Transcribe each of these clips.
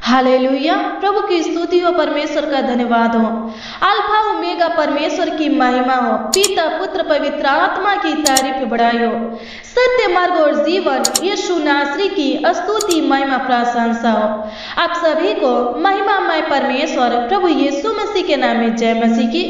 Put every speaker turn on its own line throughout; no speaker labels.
Hallelujah. प्रभु की स्तुति हो, परमेश्वर का धन्यवाद हो। अल्फा ओमेगा परमेश्वर की महिमा हो, पिता पुत्र पवित्र आत्मा की तारीफ बढ़ाई हो। सत्य मार्ग और जीवन यीशु नासरी की स्तुति महिमा प्रशंसा हो। आप सभी को महिमामय परमेश्वर प्रभु यीशु मसीह के नाम में जय मसीह की।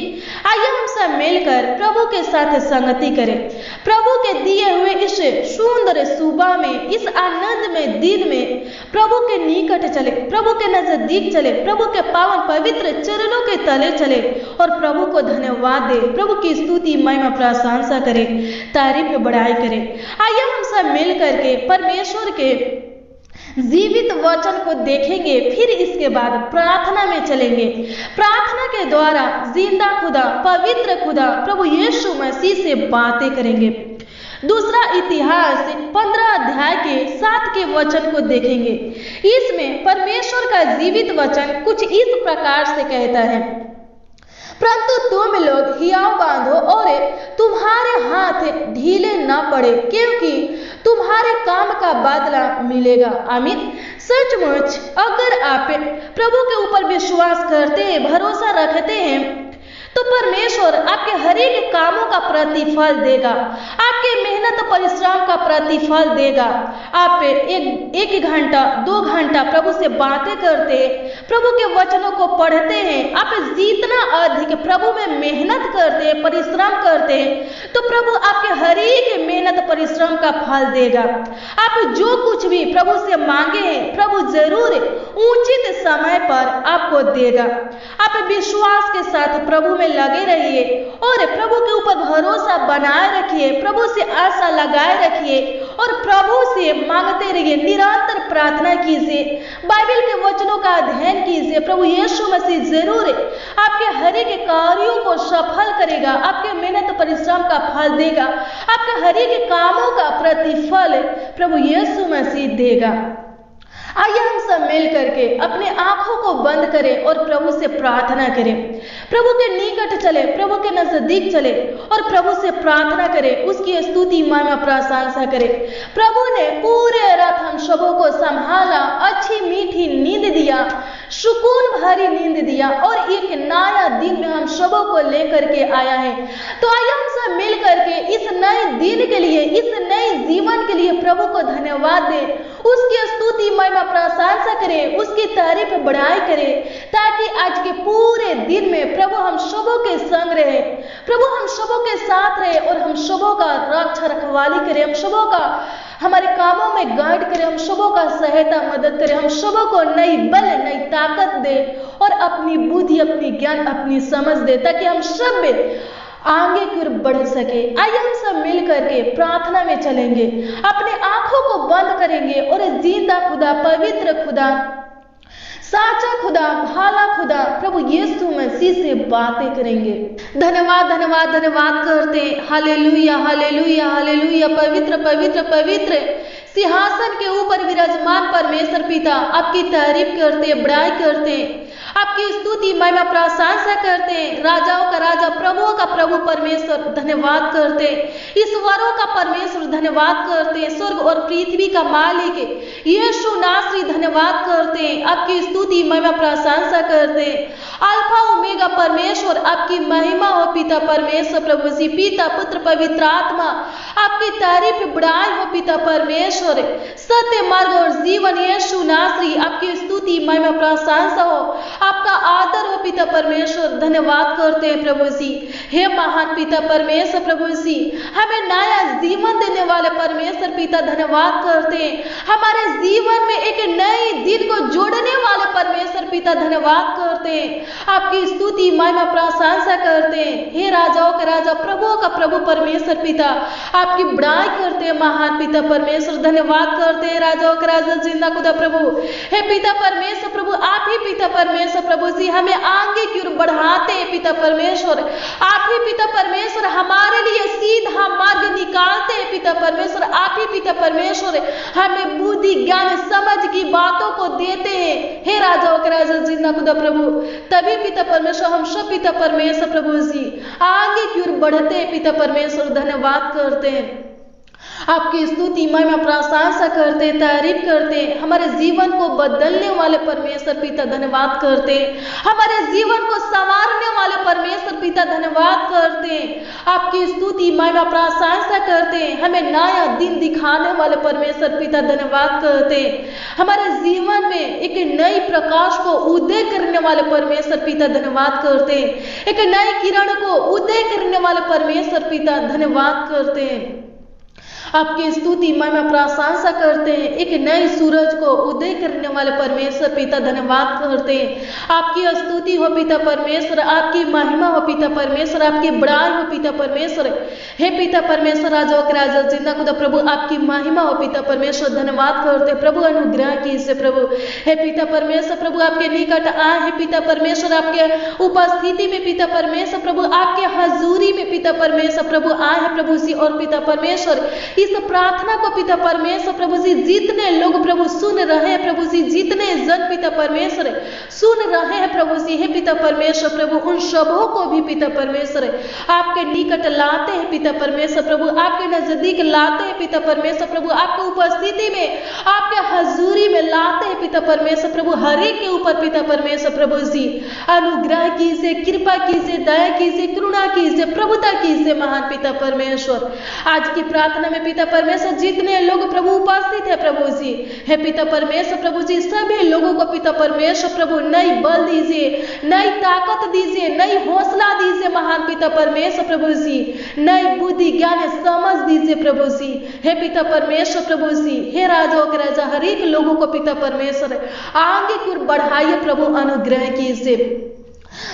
आइए हम सब मिलकर प्रभु के साथ संगति करें। प्रभु के दिए हुए इस सुंदर सुबह में, इस आनंदमय दिन में प्रभु के निकट चले, प्रभु के नजदीक चले, प्रभु के पावन पवित्र चरणों के तले चले और प्रभु को धन्यवाद दे, प्रभु की स्तुति महिमा प्रशंसा करे, तारीफ बढ़ाई करे। आइए हम सब मिल करके परमेश्वर के जीवित वचन को देखेंगे, फिर इसके बाद प्रार्थना में चलेंगे। प्रार्थना के द्वारा जिंदा खुदा, पवित्र खुदा प्रभु यीशु मसीह से बातें करेंगे। दूसरा इतिहास 15 अध्याय के 7 के वचन को देखेंगे। इसमें परमेश्वर का जीवित वचन कुछ इस प्रकार से कहता है, परंतु तुम लोग हियाव बांधो और तुम्हारे हाथ ढीले न पड़े, क्योंकि तुम्हारे काम का बदला मिलेगा। आमीन। सचमुच अगर आप प्रभु के ऊपर विश्वास करते हैं, भरोसा रखते हैं, तो परमेश्वर आपके हर एक कामों का प्रतिफल देगा, आपके मेहनत परिश्रम का प्रतिफल देगा। आप एक घंटा 2 घंटा प्रभु से बातें करते, प्रभु के वचनों को पढ़ते हैं, आप जितना अधिक प्रभु में मेहनत करते, परिश्रम करते, तो प्रभु आपके हर एक मेहनत परिश्रम का फल देगा। आप जो कुछ भी प्रभु से मांगे हैं, प्रभु जरूर उचित समय पर आपको देगा। आप विश्वास के साथ प्रभु में लगे रहिए और प्रभु के ऊपर भरोसा बनाए रखिए, प्रभु से आशा लगाए रखिए और प्रभु से मांगते रहिए, निरंतर प्रार्थना कीजिए, बाइबल के वचनों का अध्ययन कीजिए। प्रभु यीशु मसीह जरूर आपके हर एक कार्यों को सफल करेगा, आपके मेहनत परिश्रम का फल देगा, आपके हर एक कामों का प्रतिफल प्रभु यीशु मसीह देगा। आइए हम सब मिल करके अपने आंखों को बंद करें और प्रभु से प्रार्थना करें, प्रभु के निकट चले, प्रभु के नजदीक चले और प्रभु से प्रार्थना करें, उसकी स्तुति महिमा प्रशंसा करें। प्रभु ने पूरे रात हम सबों को संभाला, अच्छी मीठी नींद दिया, सुकून भरी नींद दिया और एक नया दिन में हम सबों को लेकर के आया है। तो आइए हम सब मिल करके इस नए दिन के लिए, इस नए जीवन के लिए प्रभु को धन्यवाद दें, उसकी स्तुति महिमा प्रशंसा करें, उसकी तारीफ बढ़ाई करें, ताकि आज के पूरे दिन में प्रभु हम सबों के संग रहे, प्रभु हम सबों के साथ रहे और हम सबों का रक्षा रखवाली करें, हम सबों का हमारे कामों में गाइड करे, हम सबों का सहायता मदद करे, हम सबों को नई बल नई ताकत दे और अपनी बुद्धि, अपनी ज्ञान, अपनी समझ दे, ताकि हम सब आगे की ओर बढ़ सके। आइए हम सब मिल करके प्रार्थना में चलेंगे, अपने आंखों को बंद करेंगे और जिंदा खुदा, पवित्र खुदा, साचा खुदा, भाला खुदा प्रभु यीशु मसीह से बातें करेंगे। धन्यवाद धन्यवाद धन्यवाद करते, हालेलुया हालेलुया हालेलुया। पवित्र पवित्र पवित्र सिंहासन के ऊपर विराजमान परमेश्वर पिता आपकी तारीफ करते, बड़ाई करते, आपकी स्तुति महिमा प्रशंसा करते, राजाओं का राजा, प्रभुओं का प्रभु परमेश्वर धन्यवाद करते, ईश्वरों का परमेश्वर धन्यवाद करते, स्वर्ग और पृथ्वी का मालिक यीशु नासरी धन्यवाद करते, आपकी स्तुति महिमा प्रशंसा करते। अल्फा ओमेगा परमेश्वर आपकी महिमा हो पिता परमेश्वर प्रभु जी, पिता पुत्र पवित्र आत्मा आपकी तारीफ बढ़ाई हो पिता परमेश्वर। सत्य मार्ग और जीवन यीशु नासरी आपकी स्तुति महिमा प्रशंसा हो, आपका आदर हो पिता परमेश्वर। धन्यवाद करते हैं प्रभु जी, हे महान पिता परमेश्वर प्रभु जी, हमें नया जीवन देने वाले परमेश्वर पिता धन्यवाद करते हैं, हमारे जीवन में एक नए दिन को जोड़ने वाले परमेश्वर पिता धन्यवाद करते हैं, आपकी स्तुति महिमा प्रशंसा करते हैं। हे राजाओं के राजा, प्रभुओं का प्रभु परमेश्वर पिता आपकी बड़ाई करते हैं महान पिता परमेश्वर। धन्यवाद करते हैं राजाओं के राजा, जिंदा खुदा प्रभु, हे पिता परमेश्वर प्रभु, आप ही पिता परमेश्वर प्रभु जी हमें आगे की ओर बढ़ाते हैं पिता परमेश्वर, आप ही पिता परमेश्वर हमारे लिए सीधा मार्ग निकालते हैं पिता परमेश्वर, आप ही पिता परमेश्वर हमें बुद्धि ज्ञान समझ की बातों को देते हैं। हे राजाओं के राजा, जिंदा खुदा प्रभु, तभी पिता परमेश्वर हम सब पिता परमेश्वर प्रभु जी आगे की ओर बढ़ते हैं पिता परमेश्वर। धन्यवाद करते हैं, आपकी स्तुति महिमा प्रशंसा करते, तारीफ करते, हमारे जीवन को बदलने वाले परमेश्वर पिता धन्यवाद करते, हमारे जीवन को संवारने वाले परमेश्वर पिता धन्यवाद करते, आपकी स्तुति महिमा प्रशंसा करते, हमें नया दिन दिखाने वाले परमेश्वर पिता धन्यवाद करते, हमारे जीवन में एक नई प्रकाश को उदय करने वाले परमेश्वर पिता धन्यवाद करते, एक नई किरण को उदय करने वाले परमेश्वर पिता धन्यवाद करते हैं। आपकी स्तुति महिमा प्रशंसा करते हैं, एक नए सूरज को उदय करने वाले परमेश्वर पिता धन्यवाद करते हैं। आपकी स्तुति हो पिता परमेश्वर, आपकी महिमा हो पिता परमेश्वर, आपकी बड़ाई हो पिता परमेश्वर। हे पिता परमेश्वर, राजा के राजा जिंदा खुदा प्रभु, आपकी महिमा हो पिता परमेश्वर, धन्यवाद करते प्रभु, अनुग्रह कीजिए प्रभु। हे पिता परमेश्वर प्रभु, आपके निकट आए हैं पिता परमेश्वर, आपके उपस्थिति में पिता परमेश्वर प्रभु, आपके हजूरी में पिता परमेश्वर प्रभु आए हैं प्रभु जी। और पिता परमेश्वर इस प्रार्थना को पिता परमेश्वर प्रभु जी, जितने लोग प्रभु सुन रहे हैं प्रभु जी, जितने जन पिता परमेश्वर सुन रहे हैं प्रभु जी, हे पिता परमेश्वर प्रभु, उन सबों को भी पिता परमेश्वर आपके निकट लाते हैं पिता परमेश्वर प्रभु, आपके नजदीक लाते हैं पिता परमेश्वर प्रभु, आपकी उपस्थिति में, आपके हजूरी में लाते हैं पिता परमेश्वर प्रभु। हर एक के ऊपर पिता परमेश्वर प्रभु जी अनुग्रह कीजिए, कृपा कीजिए, दया कीजिए, करुणा कीजिए, प्रभुता कीजिए महान पिता परमेश्वर। आज की प्रार्थना में पिता परमेश्वर जितने लोग प्रभु उपस्थित है प्रभु जी, हे पिता परमेश्वर प्रभु जी, सभी लोगों को पिता परमेश्वर प्रभु नई बल दीजिए, नई ताकत दीजिए, नई हौसला दीजिए महान पिता परमेश्वर प्रभु जी, नई बुद्धि ज्ञान समझ दीजिए प्रभु जी, हे पिता परमेश्वर प्रभु जी। हे राजाओं के राजा, हर एक लोगों को पिता परमेश्वर आगे की ओर बढ़ाइए प्रभु, अनुग्रह कीजिए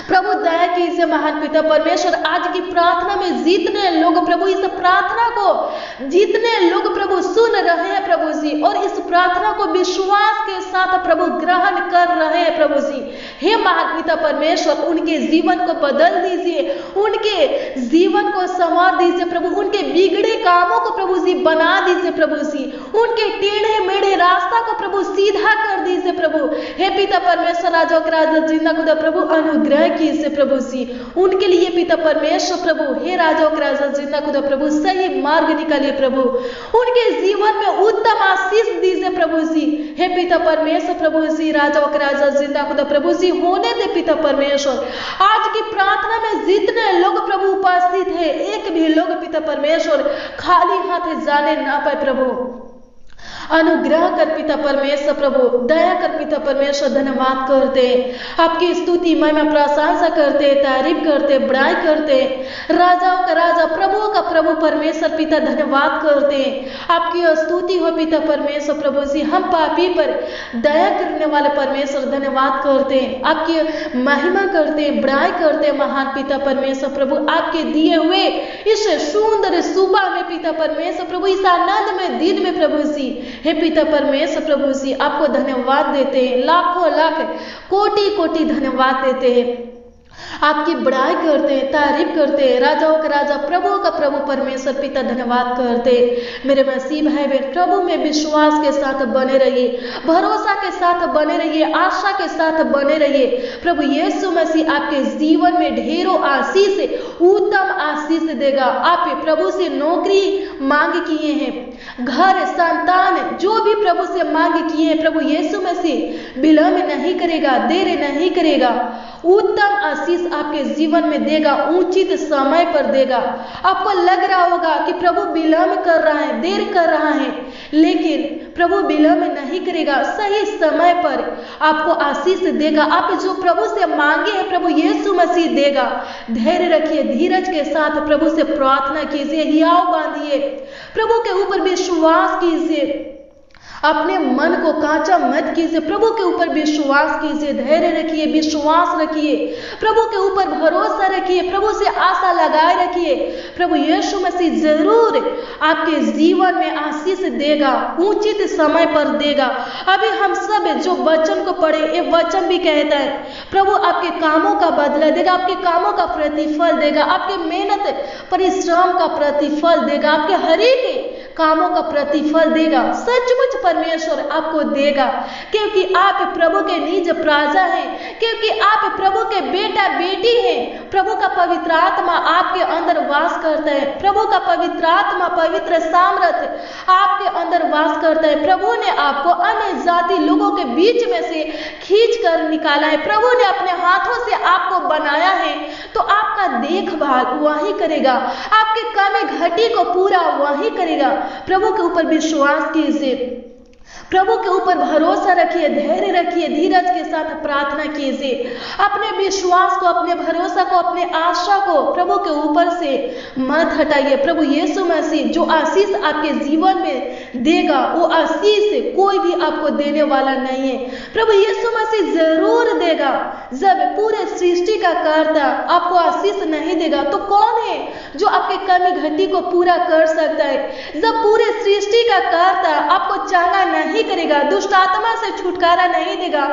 प्रभु, दया कीजिए महान पिता परमेश्वर। आज की प्रार्थना में जितने लोग प्रभु इस प्रार्थना को, जितने लोग प्रभु सुन रहे हैं प्रभु जी, और इस प्रार्थना को विश्वास के साथ प्रभु ग्रहण कर रहे हैं प्रभु जी, हे महान पिता परमेश्वर, उनके जीवन को बदल दीजिए, उनके जीवन को संवार दीजिए प्रभु, उनके बिगड़े कामों को प्रभु जी बना दीजिए प्रभु जी, उनके टेढ़े मेढ़े रास्ता को प्रभु सीधा कर दीजिए प्रभु। हे पिता परमेश्वर, राजा के राजा जिंदा खुदा प्रभु, अनुग्रह कीजिए प्रभु जी, उनके लिए पिता परमेश्वर प्रभु, हे राजा के राजा जिंदा खुदा प्रभु, सही मार्ग निकालिए प्रभु, उनके जीवन में उत्तम आशीष दीजिए प्रभु जी, हे पिता परमेश्वर प्रभु जी, राजा के राजा जिंदा खुदा प्रभु जी, होने दे पिता परमेश्वर। आज की प्रार्थना में जितने लोग प्रभु उपस्थित है, एक भी लोग पिता परमेश्वर खाली हाथ जाने ना पाए प्रभु, अनुग्रह कर पिता परमेश्वर प्रभु, दया कर पिता परमेश्वर, धन्यवाद करते, आपकी स्तुति महिमा प्रशंसा करते, तारीफ करते, बड़ाई करते, राजाओं का राजा प्रभुओं का प्रभु परमेश्वर पिता धन्यवाद करते, आपकी स्तुति हो पिता परमेश्वर प्रभु जी। हम पापी पर दया करने वाले परमेश्वर धन्यवाद करते, आपकी महिमा करते, बड़ाई करते महान पिता परमेश्वर प्रभु, आपके दिए हुए इस सुंदर सुबह में पिता परमेश्वर प्रभु, इस आनंदमय दिन में प्रभु जी, हे पिता परमेश्वर प्रभु जी, आपको धन्यवाद देते हैं, लाखों लाख कोटि कोटि धन्यवाद देते हैं, आपकी बड़ाई करते हैं, तारीफ करते हैं, राजाओं का राजा प्रभुओं का प्रभु परमेश्वर पिता धन्यवाद करते। मेरे मसीह भाई बहन, प्रभु में विश्वास के साथ बने रहिए, भरोसा के साथ बने रहिए, आशा के साथ बने रहिए। प्रभु यीशु मसीह आपके जीवन में ढेरों आशीष, उत्तम आशीष देगा। आप प्रभु से नौकरी मांग किए हैं, घर, संतान, जो भी प्रभु से मांग किए हैं, प्रभु यीशु मसीह विलंब नहीं करेगा, देर नहीं करेगा, उत्तम आशीष आपके जीवन में देगा, उचित समय पर देगा। आपको लग रहा होगा कि प्रभु विलंब कर रहा है, देर कर रहा है, लेकिन प्रभु विलंब नहीं करेगा, सही समय पर आपको आशीष देगा। आप जो प्रभु से मांगे हैं प्रभु यीशु मसीह देगा। धैर्य रखिए, धीरज के साथ प्रभु से प्रार्थना कीजिए, हियाव बांधिए, प्रभु के ऊपर विश्वास कीजिए, अपने मन को कांचा मत कीजिए, प्रभु के ऊपर विश्वास कीजिए, धैर्य रखिए, विश्वास रखिए, प्रभु के ऊपर भरोसा रखिए, प्रभु से आशा लगाए रखिए। प्रभु यीशु मसीह जरूर आपके जीवन में आशीष देगा, उचित समय पर देगा। अभी हम सब जो वचन को पढ़े, ये वचन भी कहता है प्रभु आपके कामों का बदला देगा, आपके कामों का प्रतिफल देगा, आपके मेहनत परिश्रम का प्रतिफल देगा, आपके हर एक कामों का प्रतिफल देगा। सचमुच परमेश्वर आपको देगा, क्योंकि आप प्रभु के निज प्रजा हैं, क्योंकि आप प्रभु के बेटा बेटी हैं। प्रभु का पवित्र आत्मा आपके अंदर वास करता है। प्रभु का पवित्र आत्मा, पवित्र सामर्थ्य आपके अंदर वास करता है। प्रभु ने आपको अन्य जाति लोगों के बीच में से खींच कर निकाला है। प्रभु ने अपने हाथों से आपको बनाया है, तो आपका देखभाल वही करेगा, आपकी कमी घटी को पूरा वही करेगा। प्रभु के ऊपर विश्वास कीजिए, प्रभु के ऊपर भरोसा रखिए, धैर्य रखिए, धीरज के साथ प्रार्थना कीजिए। अपने विश्वास को, अपने भरोसा को, अपने आशा को प्रभु के ऊपर से मत हटाइए। प्रभु यीशु मसीह जो आशीष आपके जीवन में देगा, वो आशीष कोई भी आपको देने वाला नहीं है। प्रभु यीशु मसीह जरूर देगा। जब पूरे सृष्टि का कर्ता आपको आशीष नहीं देगा, तो कौन है जो आपके कमी घटी को पूरा कर सकता है? जब पूरे सृष्टि का कर्ता आपको चांगा नहीं करेगा, दुष्ट आत्मा से छुटकारा नहीं देगा,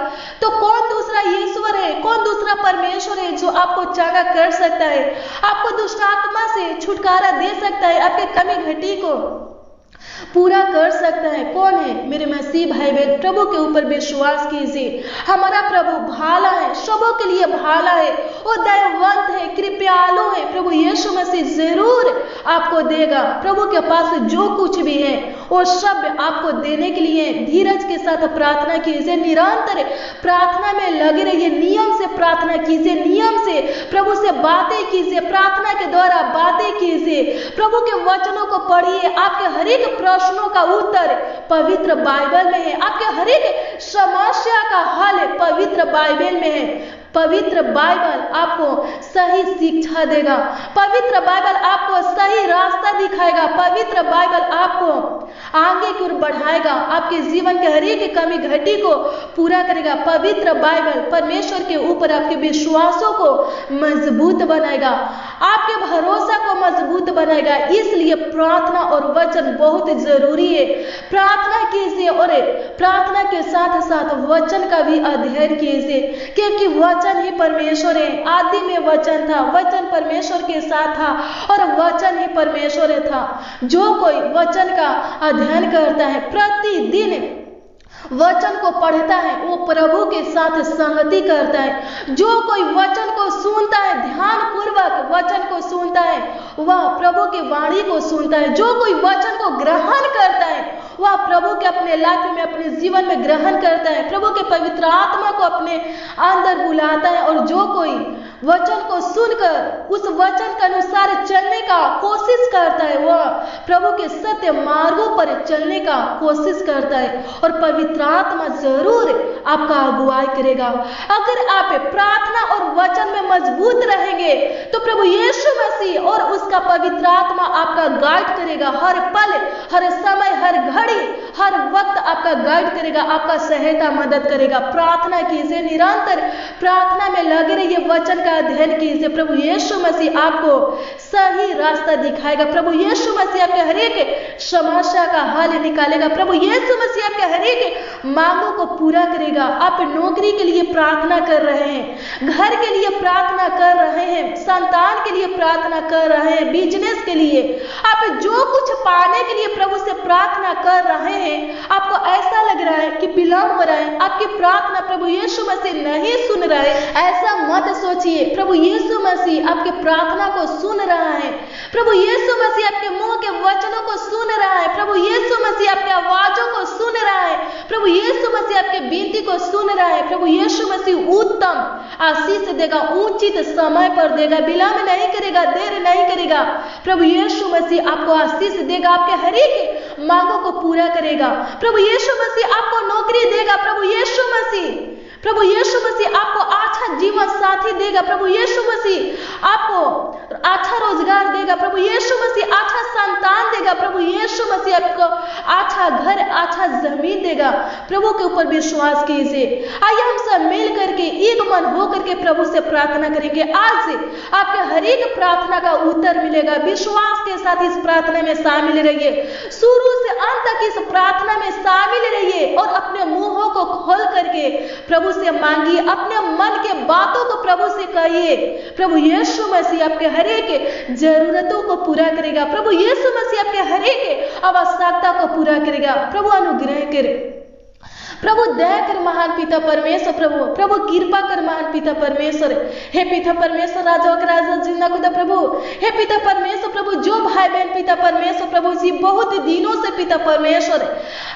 तो कौन दूसरा ईश्वर है, कौन दूसरा परमेश्वर है जो आपको चांगा कर सकता है, आपको दुष्ट आत्मा से छुटकारा दे सकता है, आपके कमी घटी को पूरा कर सकता है? कौन है? मेरे मसीह भाई बहन, प्रभु के ऊपर विश्वास कीजिए। हमारा प्रभु भाला है, सबों के लिए भाला है, वो दयावंत है, कृपालु है। प्रभु यीशु मसीह जरूर आपको देगा। प्रभु के पास जो कुछ भी है वो सब आपको देने के लिए धीरज के साथ प्रार्थना कीजिए, निरंतर प्रार्थना में लगे रहिए, नियम से प्रार्थना कीजिए, नियम से प्रभु से बातें कीजिए, प्रार्थना के द्वारा बातें कीजिए, प्रभु के वचनों को पढ़िए। आपके हर एक प्रश्नों का उत्तर पवित्र बाइबल में है, आपके हर एक समस्या का हल पवित्र बाइबल में है। पवित्र बाइबल आपको सही शिक्षा देगा, पवित्र बाइबल आपको सही रास्ता दिखाएगा, पवित्र बाइबल आपको आगे की ओर बढ़ाएगा, आपके जीवन के हर एक कमी घटी को पूरा करेगा। पवित्र बाइबल परमेश्वर के ऊपर आपके विश्वासों को मजबूत बनाएगा, आपके भरोसा को मजबूत बनाएगा। इसलिए प्रार्थना और वचन बहुत जरूरी है। प्रार्थना कीजिए और प्रार्थना के साथ साथ वचन का भी अध्ययन कीजिए, क्योंकि वचन ही परमेश्वर है। आदि में वचन था, वचन परमेश्वर के साथ था और वचन ही परमेश्वर था। जो कोई वचन का अध्ययन करता है, प्रतिदिन वचन को पढ़ता है, वो प्रभु के साथ संगति करता है। जो कोई वचन को सुनता है, ध्यान पूर्वक वचन को सुनता है, वह प्रभु की वाणी को सुनता है। जो कोई वचन को ग्रहण करता है, वह प्रभु के अपने लाइफ में, अपने जीवन में ग्रहण करता है, प्रभु के पवित्र आत्मा को अपने अंदर बुलाता है। और जो कोई वचन को सुनकर उस वचन के अनुसार चलने का कोशिश करता है, वह प्रभु के सत्य मार्गों पर चलने का कोशिश करता है और पवित्र आत्मा जरूर आपका अगुवाई करेगा। अगर आप प्रार्थना और वचन में मजबूत रहेंगे, तो प्रभु यीशु मसीह और उसका पवित्र आत्मा आपका गाइड करेगा। हर पल, हर समय, हर घड़ी, हर वक्त आपका गाइड करेगा, आपका सहायता मदद करेगा। प्रार्थना कीजिए, निरंतर प्रार्थना में लगे रहिए, वचन का अध्ययन कीजिए। प्रभु यीशु मसीह आपको सही रास्ता दिखाएगा। प्रभु यीशु मसीह आपके हर एक समस्या का हल निकालेगा। प्रभु यीशु मसीह आपके हर एक मांगों को पूरा करेगा। आप नौकरी के लिए प्रार्थना कर रहे हैं, घर के लिए प्रार्थना कर रहे हैं, संतान के लिए प्रार्थना कर रहे हैं, बिजनेस के लिए, आप जो कुछ पाने के लिए प्रभु से प्रार्थना कर रहे हैं, आपको ऐसा लग रहा है कि विलंब हो रहा है, आपकी प्रार्थना प्रभु यीशु मसीह नहीं सुन रहा है, ऐसा मत सोचिए। प्रभु यीशु मसीह आपके प्रार्थना को सुन रहा है। प्रभु यीशु मसीह आपके मुंह के वचनों को सुन रहा है। प्रभु यीशु मसीह आपकी आवाजों को सुन रहा है। प्रभु यीशु मसीह आपके विनती को सुन रहा है। प्रभु यीशु मसीह उत्तम आशीष देगा, उचित समय पर देगा, विलंब नहीं करेगा, देर नहीं करेगा। प्रभु यीशु मसीह आपको आशीष देगा, आपके हर एक मांगों को पूरा करेगा। प्रभु यीशु मसीह आपको नौकरी देगा। प्रभु यीशु मसीह आपको अच्छा जीवन साथी देगा। प्रभु यीशु मसीह आपको अच्छा रोजगार देगा। प्रभु यीशु मसीह अच्छा संतान देगा। प्रभु यीशु मसीह आपको अच्छा घर, अच्छा जमीन देगा। प्रभु के ऊपर विश्वास कीजिए। आइए हम सब मिल करके एक मन होकर के प्रभु से प्रार्थना करेंगे। आज से आपके हर एक प्रार्थना का उत्तर मिलेगा। विश्वास के साथ इस प्रार्थना में शामिल रहिए, शुरू से अंत तक इस प्रार्थना में शामिल रहिए और अपने मुंहों को खोल करके प्रभु से मांगिए, अपने मन के बातों को प्रभु से कहिए। प्रभु यीशु मसीह आपके हर एक जरूरतों को पूरा करेगा। प्रभु यीशु मसीह आपके हर एक आवश्यकता को पूरा करेगा। प्रभु अनुग्रह करे। प्रभु दया कर महान पिता परमेश्वर, प्रभु कृपा कर महान पिता परमेश्वर। हे पिता परमेश्वर, राजाओं के राजा जिंदा खुदा प्रभु, हे पिता परमेश्वर प्रभु, जो भाई बहन पिता परमेश्वर प्रभु जी बहुत दिनों से पिता परमेश्वर,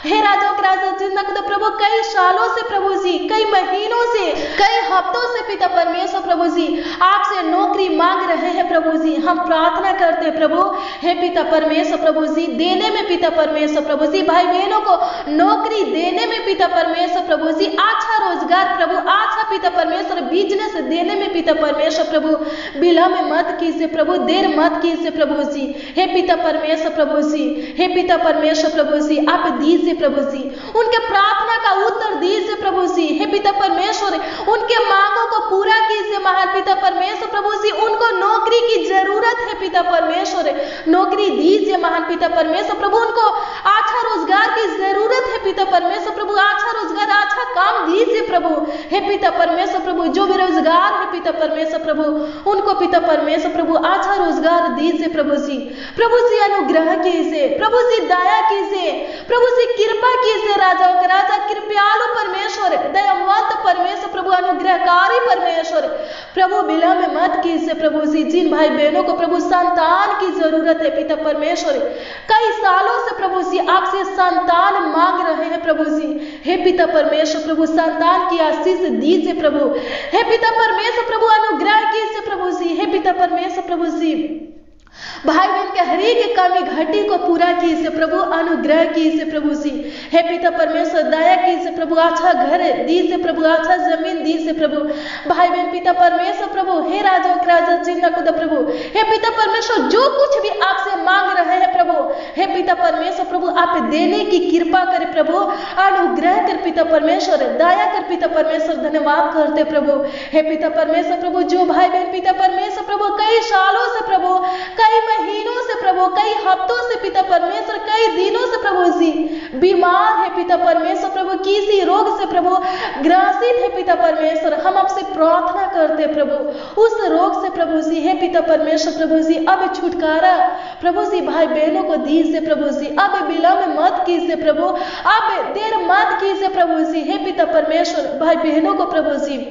हे राजाओं के राजा जिंदा खुदा प्रभु, कई सालों से प्रभु जी, कई महीनों से, कई हफ्तों से पिता परमेश्वर प्रभु जी आपसे नौकरी मांग रहे हैं प्रभु जी। हम प्रार्थना करते हैं प्रभु, हे पिता परमेश्वर प्रभु जी, देने में पिता परमेश्वर प्रभु जी, भाई बहनों को नौकरी देने में पिता परमेश्वर प्रभु जी, अच्छा रोजगार प्रभु, अच्छा पिता परमेश्वर बिजनेस देने में पिता परमेश्वर प्रभु, विलंब मत कीजिए प्रभु, देर मत कीजिए प्रभु जी। हे पिता परमेश्वर प्रभु जी, हे पिता परमेश्वर प्रभु जी, आप दीजिए प्रभु जी, उनके प्रार्थना का उत्तर दीजिए प्रभु जी। हे पिता परमेश्वर, उनके मांगों को पूरा कीजिए महान पिता परमेश्वर प्रभु जी। उनको नौकरी की जरूरत है पिता परमेश्वर, नौकरी दीजिए महान पिता परमेश्वर प्रभु। उनको अच्छा रोजगार की जरूरत है पिता परमेश्वर प्रभु, अच्छा रोजगार, अच्छा काम दीजिए प्रभु। हे पिता परमेश्वर प्रभु, जो बेरोजगार है पिता परमेश्वर प्रभु, उनको पिता परमेश्वर प्रभु अच्छा रोजगार दीजिए प्रभु जी। प्रभु जी अनुग्रह कीजिए प्रभु जी, दया कीजिए प्रभु जी, कृपा कीजिए राजाओं के राजा, कृपयालु परमेश्वर, दयावंत परमेश्वर प्रभु, अनुग्रहकारी परमेश्वर प्रभु, विलंब मत कीजिए प्रभु जी। जिन भाई बहनों को प्रभु संतान की जरूरत है पिता परमेश्वर, कई सालों से प्रभु जी आपसे संतान मांग रहे हैं प्रभु जी, हे पिता परमेश्वर प्रभु, संतान की आशीष दीजिए प्रभु। हे पिता परमेश्वर प्रभु, अनुग्रह कीजिए प्रभु जी। हे पिता परमेश्वर प्रभु जी, भाई बहन के हर एक कमी घटी को पूरा कीजिए प्रभु, अनुग्रह कीजिए प्रभु जी। हे पिता परमेश्वर, दया कीजिए प्रभु, अच्छा घर दीजिए प्रभु, अच्छा जमीन दीजिए प्रभु। भाई बहन पिता परमेश्वर प्रभु, हे राजाओं के राजा जिंदा खुदा प्रभु, हे पिता परमेश्वर, जो कुछ भी आपसे मांग रहे हैं प्रभु, हे पिता परमेश्वर प्रभु, आप देने की कृपा करें प्रभु, अनुग्रह कर पिता परमेश्वर, दया कर पिता परमेश्वर। धन्यवाद करते प्रभु, हे पिता परमेश्वर प्रभु, जो भाई बहन पिता परमेश्वर प्रभु कई सालों से प्रभु, कई महीनों से प्रभु, कई हफ्तों से पिता परमेश्वर, कई दिनों से प्रभु जी बीमार है पिता परमेश्वर प्रभु, किसी रोग से प्रभु ग्रसित है पिता परमेश्वर, हम आपसे प्रार्थना करते प्रभु, उस रोग से प्रभु जी, हे पिता परमेश्वर प्रभु जी, अब छुटकारा प्रभु जी भाई बहनों को दीजिए प्रभु जी। अब विलंब मत कीजिए प्रभु, अब देर मत कीजिए प्रभु जी। हे पिता परमेश्वर, भाई बहनों को प्रभु जी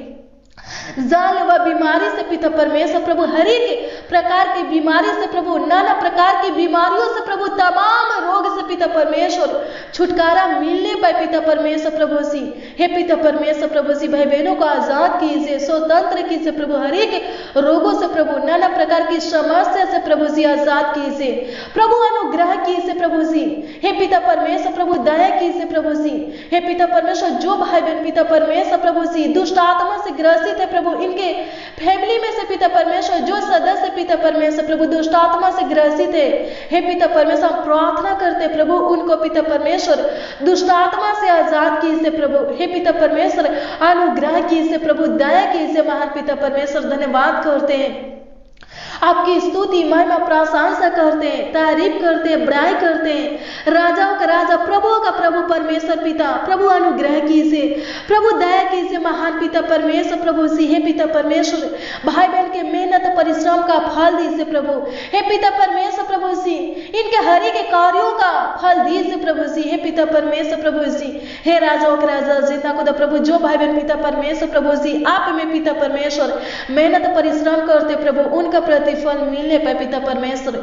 जान व बीमारी से पिता परमेश्वर प्रभु, हर एक प्रकार की बीमारी से प्रभु, नाना प्रकार की बीमारियों से प्रभु, तमाम रोग से पिता परमेश्वर छुटकारा मिलने पाए पिता परमेश्वर प्रभु जी। हे पिता परमेश्वर प्रभु जी, भाई बहनों को आजाद कीजिए, स्वतंत्र कीजिए प्रभु, हर एक रोगों से प्रभु, नाना प्रकार की समस्या से प्रभु जी आजाद कीजिए प्रभु, अनुग्रह कीजिए प्रभु जी। हे पिता परमेश्वर प्रभु, दया कीजिए प्रभु जी। हे पिता परमेश्वर, जो भाई बहन पिता परमेश्वर प्रभु जी दुष्ट आत्मा से ग्रसित है प्रभु, इनके फैमिली में से पिता परमेश्वर जो सदस्य पिता परमेश्वर प्रभु दुष्ट आत्मा से ग्रसित है, हे पिता परमेश्वर, हम प्रार्थना करते प्रभु, उनको पिता परमेश्वर दुष्ट आत्मा से आजाद कीजिए प्रभु। हे पिता परमेश्वर, अनुग्रह कीजिए प्रभु, दया कीजिए महान पिता परमेश्वर। धन्यवाद करते हैं, आपकी स्तुति महिमा प्रशंसा करते हैं, तारीफ करते हैं, बड़ाई करते हैं। राजाओं का राजा, प्रभुओं का प्रभु परमेश्वर पिता प्रभु, अनुग्रह कीजिए प्रभु, दया कीजिए महान पिता परमेश्वर प्रभु जी। हे पिता परमेश्वर, भाई बहन के मेहनत परिश्रम का फल दीजिए प्रभु। हे पिता परमेश्वर प्रभु जी, इनके हर एक कार्यों का फल दीजिए प्रभु जी। हे पिता परमेश्वर प्रभु जी, हे राजाओं के राजा जिंदा खुदा प्रभु, जो भाई बहन पिता परमेश्वर प्रभु जी आप में पिता परमेश्वर मेहनत परिश्रम करते प्रभु, उनका प्रतिफल मिलने पाए पिता परमेश्वर।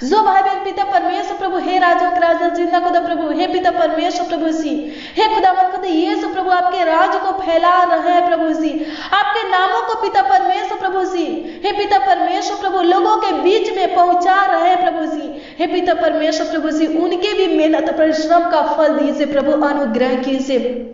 जो भाई बहन पिता परमेश्वर प्रभु, हे राजाओं के राजा जिंदा खुदा प्रभु, हे पिता परमेश्वर प्रभु जी, हे खुदावंद खुदा यीशु प्रभु, आपके राज को फैला रहे हैं प्रभु जी, आपके नामों को पिता परमेश्वर प्रभु जी, हे पिता परमेश्वर प्रभु, लोगों के बीच में पहुंचा रहे हैं प्रभु जी। हे पिता परमेश्वर प्रभु जी, उनके भी मेहनत परिश्रम का फल दीजिए प्रभु, अनुग्रह कीजिए।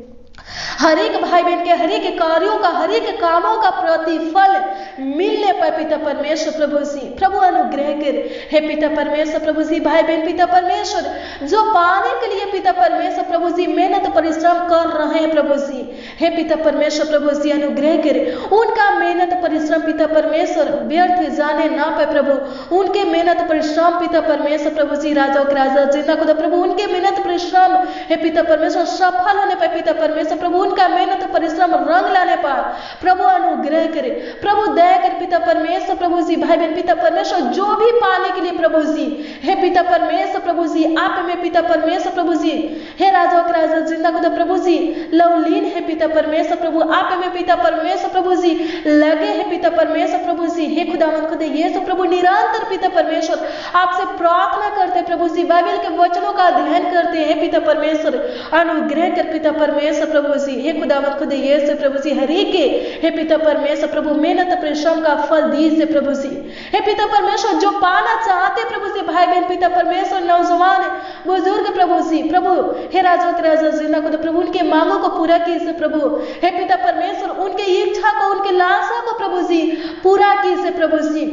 हर एक भाई बहन के हर एक कार्यों का, हर एक कामों का प्रतिफल मिलने पर पिता परमेश्वर प्रभु जी प्रभु, अनुग्रह कर। हे पिता परमेश्वर प्रभु जी, भाई बहन पिता परमेश्वर जो पाने के लिए पिता परमेश्वर प्रभु जी मेहनत परिश्रम कर रहे हैं प्रभु जी, हे पिता परमेश्वर प्रभु जी, अनुग्रह कर। उनका मेहनत परिश्रम पिता परमेश्वर व्यर्थ जाने ना पाए प्रभु, उनके मेहनत परिश्रम पिता परमेश्वर प्रभु जी, राजाओं के राजा जिंदा खुदा प्रभु, उनके मेहनत परिश्रम हे पिता परमेश्वर सफल होने पाए पिता परमेश्वर प्रभु, उनका मेहनत परिश्रम रंग लाने पाए प्रभु अनुग्रह करे, प्रभु दया कर पिता परमेश्वर प्रभु जी। भाई बहन पिता परमेश्वर जो भी पाने के लिए प्रभु जी हे पिता परमेश्वर प्रभु जी आप में पिता परमेश्वर प्रभु जी हे राजा के राजा जिंदा खुदा प्रभु जी लवलीन है पिता परमेश्वर प्रभु आप में पिता परमेश्वर प्रभु जी लगे है पिता परमेश्वर प्रभु जी हे खुदावंद खुदा यीशु प्रभु निरंतर पिता परमेश्वर आपसे प्रार्थना करते प्रभु जी, बाइबल के वचनों का अध्ययन करते हैं पिता परमेश्वर। अनुग्रह कर पिता परमेश्वर प्रभु जी हे खुदावंद खुदा यीशु प्रभु जी हर एक के हे पिता परमेश्वर प्रभु मेहनत परिश्रम का फल दीजिए प्रभु जी हे पिता परमेश्वर। जो पाना चाहते प्रभु जी भाई बहन पिता परमेश्वर नौजवान बुजुर्ग प्रभु जी प्रभु हे राजा के राजा जिंदा खुदा प्रभु उनके मांगों को पूरा कीजिए प्रभु हे पिता परमेश्वर। उनके इच्छा को उनके लालसा को प्रभु जी पूरा कीजिए प्रभु जी।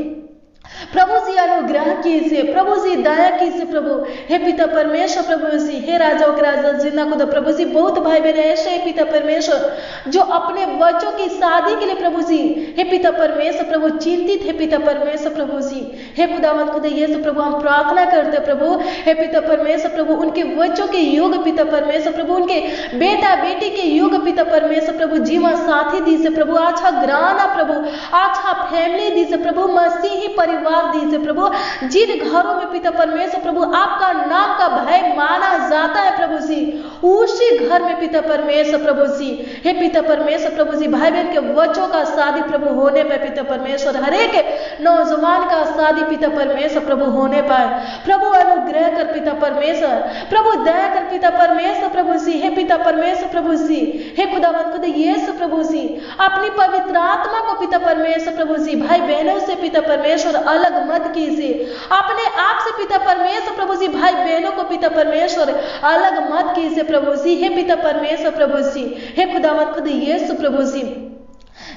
प्रभु जी अनुग्रह कीजिए प्रभु जी दया कीजिए प्रभु हे पिता परमेश्वर प्रभु जी हे राजा के राजा जिंदा खुदा प्रभु जी। बहुत भाई बहन ऐसे है पिता परमेश्वर जो अपने बच्चों की शादी के लिए प्रभु जी हे पिता परमेश्वर प्रभु चिंतित है पिता परमेश्वर प्रभु जी हे खुदावंद खुदा यीशु प्रभु हम प्रार्थना करते प्रभु हे पिता परमेश्वर प्रभु उनके बच्चों के योग पिता परमेश्वर प्रभु उनके बेटा बेटी के योग पिता परमेश्वर प्रभु जीवन साथी दीजिए प्रभु, अच्छा घराना प्रभु, अच्छा फैमिली दीजिए प्रभु, मसीही परिवार दीजिए प्रभु, जिन घरों में पिता परमेश्वर प्रभु आपका नाम का भय माना जाता है प्रभु जी उसी घर में पिता परमेश्वर प्रभु जी हे पिता परमेश्वर प्रभु जी भाई बहन के बच्चों का शादी प्रभु होने पर पिता परमेश्वर हर एक नौजवान का शादी पिता परमेश्वर प्रभु होने पाए प्रभु। अनुग्रह कर पिता परमेश्वर प्रभु दया कर पिता परमेश्वर प्रभु जी हे पिता परमेश्वर प्रभु जी हे खुदावंद खुदा यीशु प्रभु जी अपनी पवित्र आत्मा को पिता परमेश्वर प्रभु जी भाई बहनों से पिता परमेश्वर अलग मत कीजिए, अपने आप से पिता परमेश्वर प्रभु जी भाई बहनों को पिता परमेश्वर अलग मत कीजिए प्रभु जी हे पिता परमेश्वर प्रभु जी हे खुदावंद खुदा यीशु प्रभु जी।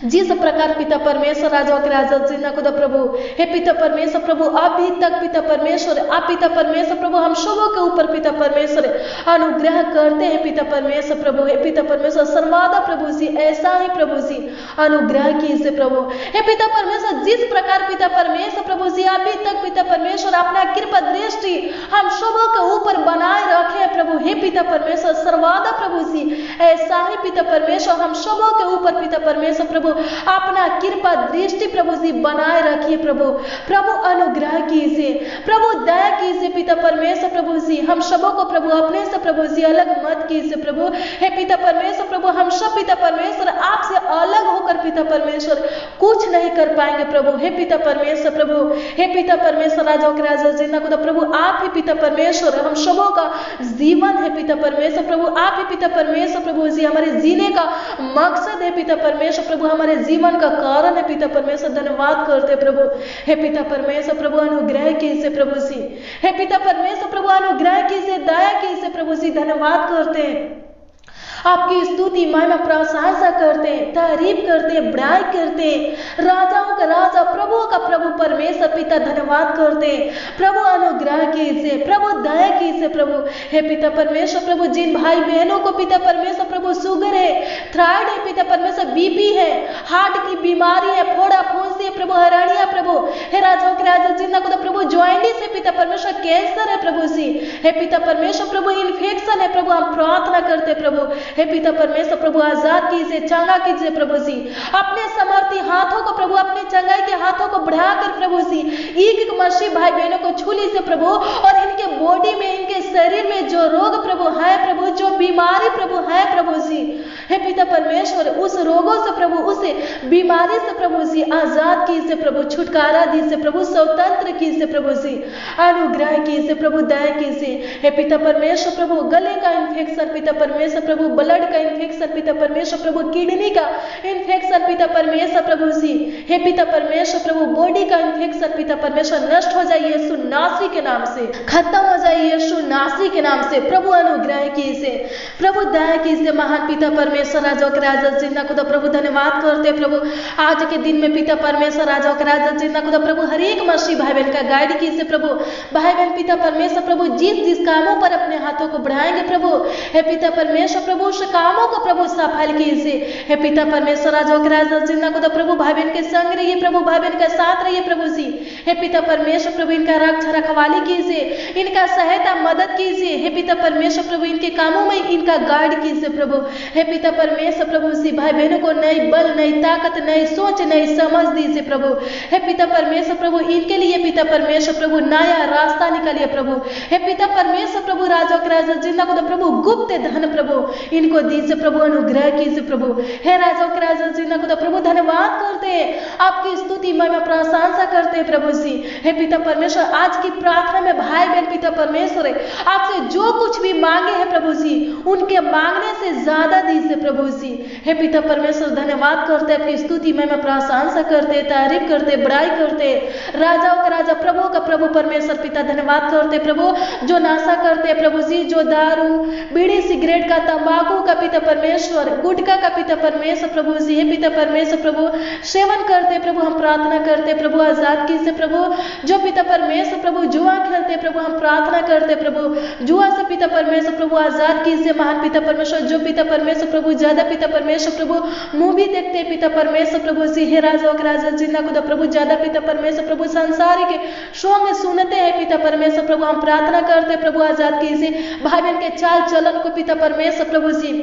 जिस प्रकार पिता परमेश्वर राजा के राजा जिंदा खुदा प्रभु हे पिता परमेश्वर प्रभु अभी तक पिता परमेश्वर आप पिता परमेश्वर प्रभु हम सबों के ऊपर पिता परमेश्वर अनुग्रह करते हैं पिता परमेश्वर प्रभु हे पिता परमेश्वर सर्वदा प्रभु जी ऐसा ही प्रभु जी अनुग्रह कीजिए प्रभु हे पिता परमेश्वर। जिस प्रकार पिता परमेश्वर प्रभु जी अभी तक पिता परमेश्वर अपना कृपा दृष्टि हम सबों के ऊपर बनाए रखे प्रभु हे पिता परमेश्वर सर्वदा प्रभु जी ऐसा ही पिता परमेश्वर हम सबों के ऊपर पिता परमेश्वर प्रभु अपना कृपा दृष्टि प्रभु जी बनाए रखिए प्रभु। प्रभु अनुग्रह कीजिए प्रभु दया कीजिए पिता परमेश्वर प्रभु जी हम सबों को प्रभु अपने से प्रभु जी अलग मत कीजिए प्रभु हे पिता परमेश्वर प्रभु हम सब पिता परमेश्वर आपसे अलग होकर पिता परमेश्वर कुछ नहीं कर पाएंगे प्रभु हे पिता परमेश्वर प्रभु हे पिता परमेश्वर राजा के राजा जिंदा खुदा प्रभु आप ही पिता परमेश्वर हम सबों का जीवन है पिता परमेश्वर प्रभु आप ही पिता परमेश्वर प्रभु जी हमारे जीने का मकसद है पिता परमेश्वर प्रभु हमारे जीवन का कारण है पिता परमेश्वर। धन्यवाद करते प्रभु हे पिता परमेश्वर प्रभु अनुग्रह कीजिए प्रभु जी हे पिता परमेश्वर प्रभु अनुग्रह कीजिए दया कीजिए प्रभु जी धन्यवाद करते हैं आपकी स्तुति महिमा प्रशंसा करते हैं तारीफ करते हैं बड़ाई करते हैं राजाओं का राजा प्रभु का प्रभु परमेश्वर पिता धन्यवाद करते हैं प्रभु अनुग्रह कीजिए प्रभु दया कीजिए प्रभु हे पिता परमेश्वर प्रभु जिन भाई बहनों को पिता परमेश्वर प्रभु शुगर है थायराइड है पिता परमेश्वर बीपी है हार्ट की बीमारी है फोड़ा फुंसी है प्रभु हरानिया प्रभु हे राजाओं के राजा जिंदा खुदा प्रभु जॉइंटिस है पिता परमेश्वर कैंसर है प्रभु जी हे पिता परमेश्वर प्रभु इन्फेक्शन है प्रभु हम प्रार्थना करते प्रभु हे पिता परमेश्वर प्रभु आजाद कीजिए चंगा कीजिए प्रभु जी अपने समर्थी हाथों को प्रभु अपने चंगाई के हाथों को बढ़ाकर प्रभु जी एक मसीह भाई बहनों को छू लीजिए प्रभु और इनके बॉडी में इनके शरीर में जो रोग प्रभु है प्रभु जो बीमारी प्रभु है प्रभु जी हे पिता परमेश्वर उस रोगों से प्रभु उस बीमारी से प्रभु जी आजाद कीजिए प्रभु छुटकारा दीजिए प्रभु स्वतंत्र कीजिए प्रभु जी अनुग्रह कीजिए प्रभु दया कीजिए हे पिता परमेश्वर प्रभु गले का इन्फेक्शन पिता परमेश्वर प्रभु ब्लड का इन्फेक्शन पिता परमेश्वर प्रभु किडनी का इन्फेक्शन पिता परमेश्वर प्रभु जी हे पिता परमेश्वर प्रभु बॉडी का इन्फेक्शन पिता परमेश्वर नष्ट हो जाइए यीशु नासरी के नाम से खत्म हो जाइए यीशु नासरी के नाम से प्रभु अनुग्रह कीजिए प्रभु दया कीजिए महान पिता परमेश्वर राजा के राजा जिंदा खुदा प्रभु धन्यवाद करते प्रभु आज के दिन में पिता परमेश्वर राजा के राजा जिंदा खुदा प्रभु हर एक मसीह भाई बहन का गाइड कीजिए प्रभु भाई बहन पिता परमेश्वर प्रभु जिस जिस कामों पर अपने हाथों को बढ़ाएंगे प्रभु हे पिता परमेश्वर प्रभु उस कामों को प्रभु सफल कीजिए हे पिता परमेश्वर राजा के राजा जिंदा खुदा प्रभु भाई बहन के संग रहिए प्रभु भाई बहन के साथ रहिए प्रभु जी हे पिता परमेश्वर प्रभु इनका रक्षा रखवाली कीजिए इनका सहायता मदद कीजिए हे पिता परमेश्वर प्रभु इनके कामों में इनका गाइड कीजिए प्रभु हे पिता परमेश्वर प्रभु जी भाई बहनों को नई बल नई ताकत, नई सोच, नई समझ दीजिए प्रभु। हे पिता परमेश्वर प्रभु, इनके लिए पिता परमेश्वर प्रभु नया रास्ता निकालिए प्रभु। हे पिता परमेश्वर प्रभु, राजा के राजा जिंदा खुदा प्रभु, गुप्त धन प्रभु इनको दीजिए प्रभु, अनुग्रह कीजिए प्रभु। हे राजा के राजा जिंदा खुदा प्रभु, धन्यवाद करते हैं, आपकी स्तुति महिमा प्रशंसा करते हैं प्रभु जी। हे पिता परमेश्वर, आज की प्रार्थना में भाई बहन पिता परमेश्वर आपसे जो कुछ भी मांगे हैं प्रभु जी, उनके मांगने से ज्यादा दीजिए प्रभु जी। हे पिता परमेश्वर, धन्यवाद करते हैं, आपकी स्तुति महिमा प्रशंसा करते, तारीफ करते, बड़ाई करते। राजाओं का राजा, प्रभु का प्रभु परमेश्वर पिता, धन्यवाद करते प्रभु, जो नाशा करते प्रभु जी, जो दारू, बीड़ी, सिगरेट का, तंबाकू का पिता परमेश्वर, गुटखा का पिता परमेश्वर प्रभु जी, हे पिता परमेश्वर प्रभु सेवन करते प्रभु, हम प्रार्थना करते प्रभु, आजाद कीजिए प्रभु। जो पिता परमेश्वर प्रभु जुआ खेलते प्रभु, हम प्रार्थना करते प्रभु, जुआ से पिता परमेश्वर प्रभु आजाद कीजिए महान पिता परमेश्वर। जो पिता परमेश्वर प्रभु ज्यादा पिता परमेश्वर प्रभु मूवी देखते पिता परमेश्वर प्रभु जी, हे राजा के राजा जिंदा खुदा प्रभु, ज्यादा पिता परमेश्वर प्रभु संसारिक सॉन्ग सुनते हैं पिता परमेश्वर प्रभु, हम प्रार्थना करते प्रभु, आजाद कीजिए भाई बहन के चाल चलन को पिता परमेश्वर प्रभु जी,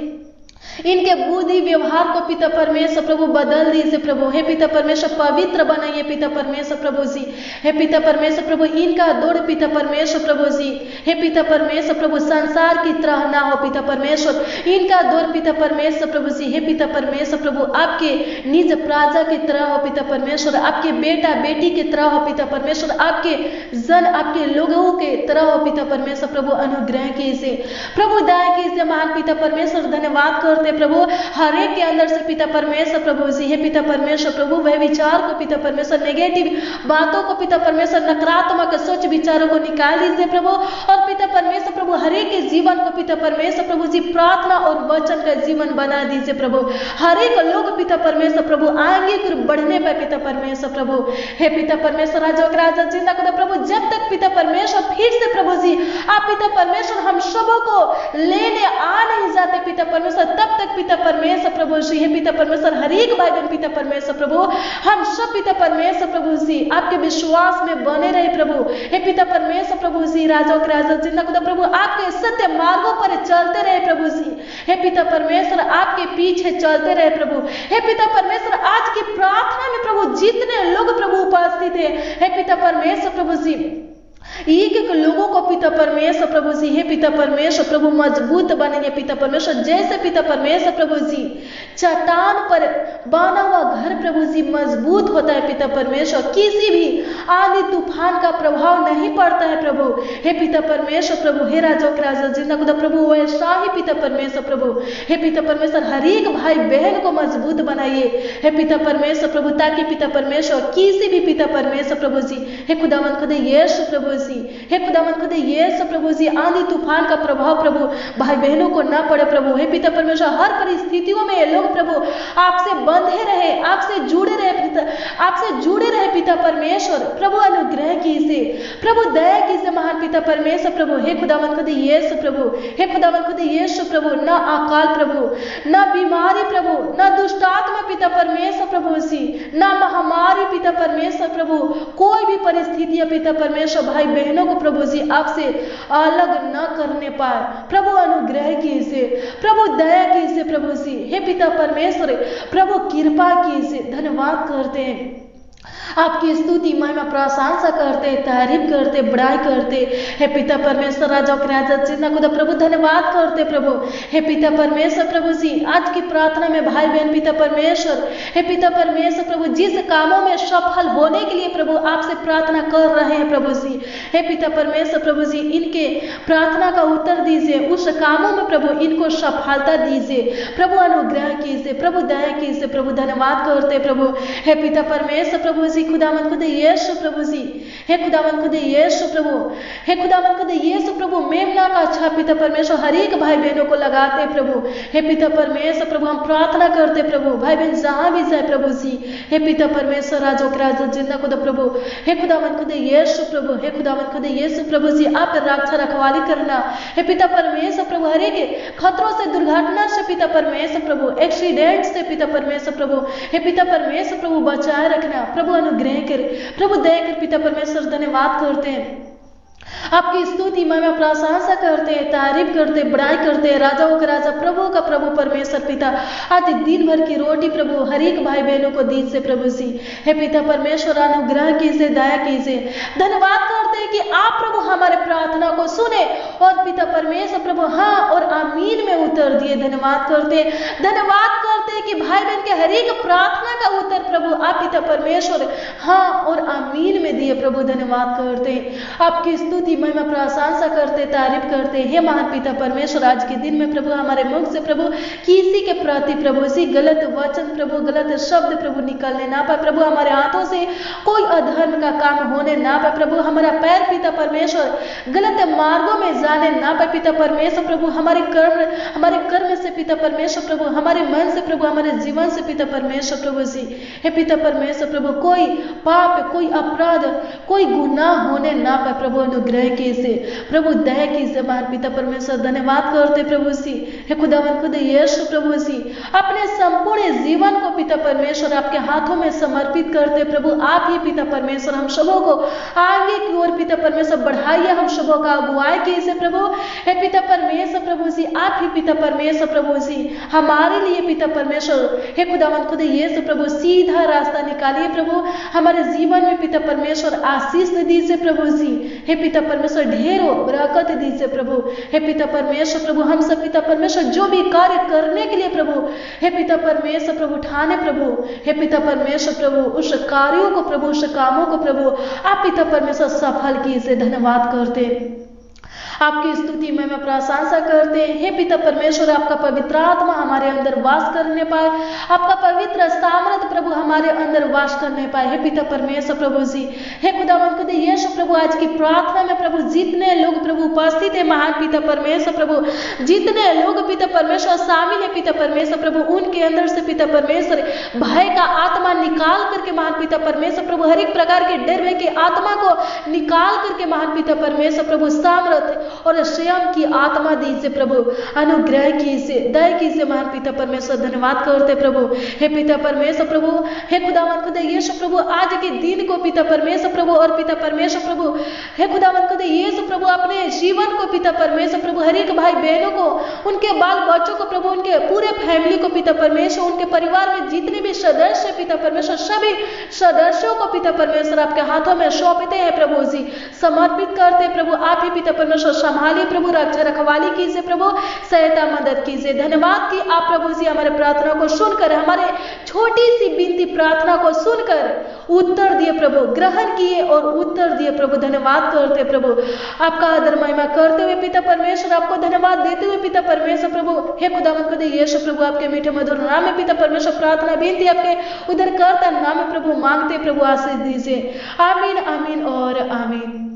इनके बुद्धि व्यवहार को पिता परमेश्वर प्रभु बदल दीजिए प्रभु। हे पिता परमेश्वर पवित्र बनाइए पिता परमेश्वर प्रभु जी। हे पिता परमेश्वर प्रभु, इनका दौड़ पिता परमेश्वर प्रभु जी, हे पिता परमेश्वर प्रभु संसार की तरह ना हो पिता परमेश्वर, इनका दौड़ पिता परमेश्वर प्रभु जी, हे पिता परमेश्वर प्रभु आपके निज प्राजा की तरह हो पिता परमेश्वर, आपके बेटा बेटी की तरह हो पिता परमेश्वर, आपके जन आपके लोगों के तरह हो पिता परमेश्वर प्रभु, अनुग्रह कीजिए प्रभु, दया कीजिए महान पिता परमेश्वर। धन्यवाद करते प्रभु, हर एक के अंदर से पिता परमेश्वर प्रभु जी, हे पिता परमेश्वर प्रभु वह विचार को पिता परमेश्वर, नेगेटिव बातों को पिता परमेश्वर, नकारात्मक सोच विचारों को निकाल दीजिए प्रभु, और पिता परमेश्वर प्रभु हर एक के जीवन को पिता परमेश्वर प्रभु जी प्रार्थना और वचन का जीवन बना दीजिए प्रभु। हर एक लोग पिता परमेश्वर प्रभु आगे फिर बढ़ने पर पिता परमेश्वर प्रभु, हे पिता परमेश्वर राजा के राजा जिंदा खुदा प्रभु, जब तक पिता परमेश्वर फिर से प्रभु जी आप पिता परमेश्वर हम सबों को लेने आ नहीं जाते पिता परमेश्वर, तब तक पिता परमेश्वर प्रभु जी, हे पिता परमेश्वर हर एक भाई बहन पिता परमेश्वर प्रभु, हम सब पिता परमेश्वर प्रभु जी आपके विश्वास में बने रहे प्रभु। हे पिता परमेश्वर प्रभु जी, राजा के राजा जिंदा खुदा प्रभु आपके सत्य मार्गों पर चलते रहे प्रभु जी, हे पिता परमेश्वर आपके पीछे चलते रहे प्रभु। हे पिता परमेश्वर, आज की प्रार्थना में प्रभु जितने लोग प्रभु उपस्थित है, हे पिता परमेश्वर प्रभु जी एक एक लोगों को पिता परमेश्वर प्रभु जी, हे पिता परमेश्वर प्रभु मजबूत बनेंगे पिता परमेश्वर, जैसे पिता परमेश्वर प्रभु जी चट्टान पर बना हुआ घर प्रभु जी मजबूत होता है पिता परमेश्वर, किसी भी आंधी तूफान का प्रभाव नहीं पड़ता है प्रभु। हे पिता परमेश्वर प्रभु, हे राजा के राजा जिंदा खुदा प्रभु वैसा ही पिता परमेश्वर प्रभु, हे पिता परमेश्वर हर एक भाई बहन को मजबूत बनाइए हे पिता परमेश्वर प्रभु, ताकि पिता परमेश्वर किसी भी पिता परमेश्वर प्रभु जी, हे खुदावंद खुदा यीशु प्रभु जी, हे खुदावंद खुदा यीशु प्रभु जी आंधी तूफान का प्रभाव प्रभु भाई बहनों को ना पड़े प्रभु। हे पिता परमेश्वर हर परिस्थितियों में ये लोग प्रभु आपसे बंधे रहे, आपसे जुड़े रहे पिता परमेश्वर प्रभु, अनुग्रह कीजिए प्रभु, दया कीजिए महान पिता परमेश्वर प्रभु। हे खुदावंद खुदा यीशु प्रभु, हे खुदावंद खुदा यीशु प्रभु, न अकाल प्रभु, न बीमारी प्रभु, न दुष्टात्मा पिता परमेश्वर प्रभु जी, न महामारी पिता परमेश्वर प्रभु, कोई भी परिस्थितियां पिता परमेश्वर भाई बहनों को प्रभु जी आपसे अलग न करने पाए प्रभु, अनुग्रह कीजिए प्रभु, दया कीजिए प्रभु जी, हे पिता परमेश्वर प्रभु कृपा कीजिए। धन्यवाद करते हैं, आपकी स्तुति महिमा प्रशंसा करते, तारीफ करते, बड़ाई करते। हे पिता परमेश्वर राजा के राजा जिंदा खुदा प्रभु धन्यवाद करते प्रभु। हे पिता परमेश्वर प्रभु जी आज की प्रार्थना में भाई बहन पिता परमेश्वर, हे पिता परमेश्वर प्रभु जिस कामों में सफल होने के लिए प्रभु आपसे प्रार्थना कर रहे हैं प्रभु जी, हे पिता परमेश्वर प्रभु जी इनके प्रार्थना का उत्तर दीजिए, उस कामों में प्रभु इनको सफलता दीजिए प्रभु, अनुग्रह कीजिए प्रभु, दया कीजिए प्रभु। धन्यवाद करते प्रभु। हे पिता परमेश्वर प्रभु जी खुदावंद खुदा यीशु प्रभु जी, हे खुदावंद खुदा यीशु प्रभु, हे खुदावंद खुदा यीशु प्रभु मेमना का अच्छा पिता परमेश्वर हर एक भाई बहनों को लगाते प्रभु। हे पिता परमेश्वर प्रभु हम प्रार्थना करते प्रभु, भाई बहन जहां भी जाए प्रभु जी, हे पिता परमेश्वर राजो के राजा जिंदा खुदा प्रभु, हे खुदावंद खुदा यीशु प्रभु, हे खुदावंद खुदा यीशु प्रभु जी आप रक्षा रखवाली करना। हे पिता परमेश्वर प्रभु हर एक खतरों से, दुर्घटना से पिता परमेश्वर प्रभु, एक्सीडेंट से पिता परमेश्वर प्रभु, हे पिता परमेश्वर प्रभु बचाए रखना प्रभु, अनुग्रह कर प्रभु, दया कर पिता परमेश्वर। धन्यवाद करते हैं आपकी स्तुति महिमा प्रशंसा करते हैं, तारीफ करते, बड़ाई करते हैं। राजाओं का राजा, प्रभु का प्रभु परमेश्वर पिता, आज दिन भर की रोटी प्रभु हर एक भाई बहनों को दीजिए प्रभु सी। हे पिता परमेश्वर, अनुग्रह कीजिए, दया कीजिए। धन्यवाद करते हैं कि आप प्रभु हमारे प्रार्थना को सुने और पिता परमेश्वर प्रभु हाँ और आमीन में उत्तर दिए। धन्यवाद करते हैं कि भाई बहन के हर एक प्रार्थना का उत्तर प्रभु आप पिता परमेश्वर हाँ और आमीन में दिए प्रभु। धन्यवाद करते हैं, आपकी स्तुति महिमा प्रशंसा करते, तारीफ करते। हे महान पिता परमेश्वर, आज के दिन में प्रभु हमारे मुख से प्रभु किसी के प्रति प्रभु इसी गलत वचन प्रभु, गलत शब्द प्रभु निकलने ना पाए प्रभु। हमारे हाथों से कोई अधर्म का काम होने ना पाए प्रभु। हमारा पैर पिता परमेश्वर गलत मार्गों में जाने ना पाए पिता परमेश्वर प्रभु। हमारे कर्म से पिता परमेश्वर प्रभु, हमारे मन से प्रभु, हमारे जीवन से पिता परमेश्वर प्रभु जी। हे पिता परमेश्वर प्रभु, कोई पाप, कोई अपराध, कोई गुनाह होने ना पाए प्रभु। अनुग्रह कीजिए प्रभु, दया कीजिए महान पिता परमेश्वर। धन्यवाद करते प्रभु सी। हे खुदावन खुद यीशु प्रभु सी, अपने संपूर्ण जीवन को पिता परमेश्वर आपके हाथों में समर्पित करते प्रभु। आप ही पिता परमेश्वर हम सबों को आगे की ओर पिता परमेश्वर बढ़ाइए, हम सबों का अगुवाई कीजिए प्रभु। हे पिता परमेश्वर प्रभु सी, आप ही पिता परमेश्वर प्रभु सी हमारे लिए पिता परमेश्वर हे खुदावन खुद यीशु प्रभु सीधा रास्ता निकालिए प्रभु। हमारे जीवन में पिता परमेश्वर आशीष दीजिए प्रभु जी। हे पिता परमेश्वर ढेरों बरकत दीजिए प्रभु। हे पिता परमेश्वर प्रभु, हम सब पिता परमेश्वर जो भी कार्य करने के लिए प्रभु हे पिता परमेश्वर प्रभु ठाने प्रभु, हे पिता परमेश्वर प्रभु उस कार्यों को प्रभु, उस कामों को प्रभु आप पिता परमेश्वर सफल कीजिए। धन्यवाद करते, आपकी स्तुति में मैं प्रशंसा करते हैं। हे पिता परमेश्वर, आपका पवित्र आत्मा हमारे अंदर वास करने पाए, आपका पवित्र सामर्थ प्रभु हमारे अंदर वास करने पाए। हे पिता परमेश्वर प्रभु जी, हे खुदावन खुद यीशु प्रभु, आज की प्रार्थना में प्रभु जितने लोग प्रभु उपस्थित है महान पिता परमेश्वर प्रभु, जितने लोग पिता परमेश्वर शामिल है पिता परमेश्वर प्रभु, उनके अंदर से पिता परमेश्वर भय का आत्मा निकाल करके महान पिता परमेश्वर प्रभु, हर एक प्रकार के डर भय की आत्मा को निकाल करके महान पिता परमेश्वर प्रभु सामर्थ और स्वयं की आत्मा दीजिए प्रभु। अनुग्रह कीजिए, दया कीजिए महान पिता परमेश्वर। धन्यवाद करते प्रभु। हे पिता परमेश्वर प्रभु, हे खुदावन खुदा यीशु प्रभु, आज के दिन को पिता परमेश्वर प्रभु और पिता परमेश्वर प्रभु हे खुदावन खुदा यीशु प्रभु, अपने जीवन को पिता परमेश्वर प्रभु, हर एक भाई बहनों को, उनके बाल बच्चों को प्रभु, उनके पूरे फैमिली को पिता परमेश्वर, उनके परिवार में जितने भी सदस्य पिता परमेश्वर, सभी सदस्यों को पिता परमेश्वर आपके हाथों में सौंपते हैं प्रभु जी, समर्पित करते प्रभु। आप ही पिता परमेश्वर संभालिए प्रभु, रक्षा रखवाली कीजिए प्रभु, सहायता मदद कीजिए। धन्यवाद कि आप प्रभु जी हमारे प्रार्थना को सुनकर, हमारे छोटी सी विनती प्रार्थना को सुनकर उत्तर दिए प्रभु, ग्रहण किए और उत्तर दिए प्रभु। धन्यवाद करते प्रभु, आपका आदर महिमा करते हुए पिता परमेश्वर, आपको धन्यवाद देते हुए पिता परमेश्वर प्रभु, हे खुदावंद खुदा यीशु प्रभु, आपके मीठे मधुर नाम में पिता परमेश्वर प्रार्थना विनती आपके उधर करता नाम में प्रभु मांगते प्रभु, आशीष दीजिए। आमीन, आमीन और आमीन।